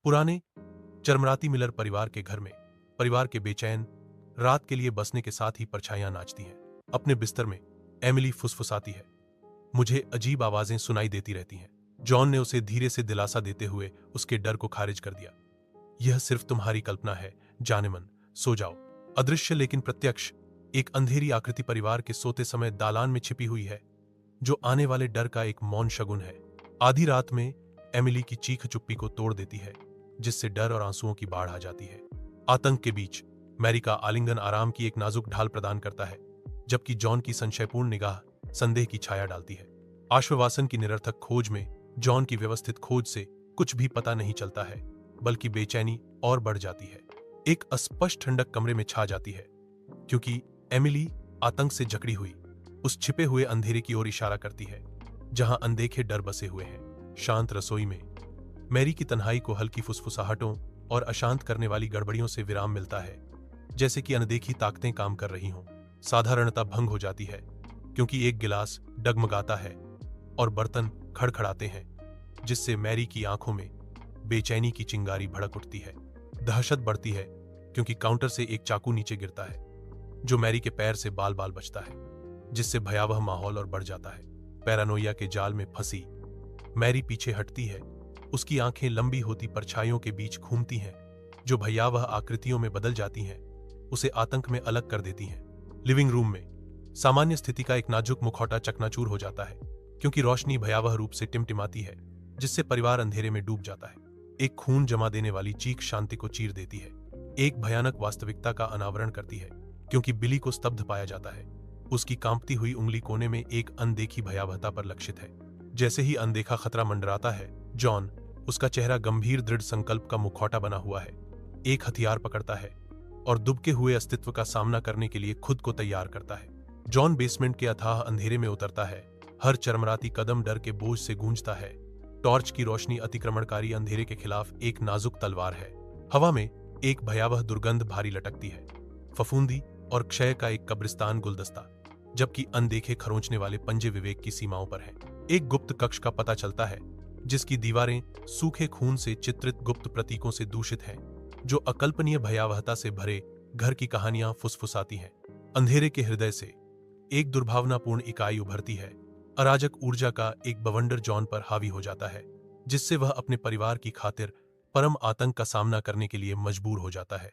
पुराने चरमराती मिलर परिवार के घर में परिवार के बेचैन रात के लिए बसने के साथ ही परछाइयां नाचती हैं। अपने बिस्तर में एमिली फुसफुसाती है, मुझे अजीब आवाजें सुनाई देती रहती हैं। जॉन ने उसे धीरे से दिलासा देते हुए उसके डर को खारिज कर दिया। यह सिर्फ तुम्हारी कल्पना है, जानेमन, सो जाओ। अदृश्य लेकिन प्रत्यक्ष एक अंधेरी आकृति परिवार के सोते समय दालान में छिपी हुई है, जो आने वाले डर का एक मौन शगुन है। आधी रात में एमिली की चीख चुप्पी को तोड़ देती है, जिससे डर और आंसुओं की बाढ़ आ जाती है। आतंक के बीच मैरी का आलिंगन आराम की एक नाजुक ढाल प्रदान करता है, जबकि जॉन की संशयपूर्ण निगाह संदेह की छाया डालती है। आश्वासन की निरर्थक खोज में जॉन की व्यवस्थित खोज से कुछ भी पता नहीं चलता है, बल्कि बेचैनी और बढ़ जाती है। एक अस्पष्ट ठंडक कमरे में छा जाती है, क्योंकि एमिली आतंक से जकड़ी हुई उस छिपे हुए अंधेरे की ओर इशारा करती है, जहां अनदेखे डर बसे हुए हैं। शांत रसोई में मैरी की तन्हाई को हल्की फुसफुसाहटों और अशांत करने वाली गड़बड़ियों से विराम मिलता है, जैसे कि अनदेखी ताकतें काम कर रही हों। साधारणता भंग हो जाती है, क्योंकि एक गिलास डगमगाता है और बर्तन खड़खड़ाते हैं, जिससे मैरी की आंखों में बेचैनी की चिंगारी भड़क उठती है। दहशत बढ़ती है, क्योंकि काउंटर से एक चाकू नीचे गिरता है, जो मैरी के पैर से बाल बाल बचता है, जिससे भयावह माहौल और बढ़ जाता है। पैरानोइया के जाल में फंसी मैरी पीछे हटती है। उसकी आंखें लंबी होती परछाइयों के बीच घूमती हैं, जो भयावह आकृतियों में बदल जाती हैं, उसे आतंक में अलग कर देती हैं। लिविंग रूम में सामान्य स्थिति का एक नाजुक मुखौटा चकनाचूर हो जाता है, क्योंकि रोशनी भयावह रूप से टिमटिमाती है, जिससे परिवार अंधेरे में डूब जाता है। एक खून जमा देने वाली चीख शांति को चीर देती है, एक भयानक वास्तविकता का अनावरण करती है, क्योंकि बिली को स्तब्ध पाया जाता है। उसकी कांपती हुई उंगली कोने में एक अनदेखी भयावहता पर लक्षित है। जैसे ही अनदेखा खतरा मंडराता है, जॉन, उसका चेहरा गंभीर दृढ़ संकल्प का मुखौटा बना हुआ है, एक हथियार पकड़ता है और दुबके हुए अस्तित्व का सामना करने के लिए खुद को तैयार करता है। जॉन बेसमेंट के अथाह अंधेरे में उतरता है। हर चरमराती कदम डर के बोझ से गूंजता है। टॉर्च की रोशनी अतिक्रमणकारी अंधेरे के खिलाफ एक नाजुक तलवार है। हवा में एक भयावह दुर्गंध भारी लटकती है, फफूंदी और क्षय का एक कब्रिस्तान गुलदस्ता, जबकि अनदेखे खरोंचने वाले पंजे विवेक की सीमाओं पर हैं। एक गुप्त कक्ष का पता चलता है, जिसकी दीवारें सूखे खून से चित्रित गुप्त प्रतीकों से दूषित हैं, जो अकल्पनीय भयावहता से भरे घर की कहानियां फुसफुसाती हैं। अंधेरे के हृदय से एक दुर्भावनापूर्ण इकाई उभरती है। अराजक ऊर्जा का एक बवंडर जॉन पर हावी हो जाता है, जिससे वह अपने परिवार की खातिर परम आतंक का सामना करने के लिए मजबूर हो जाता है।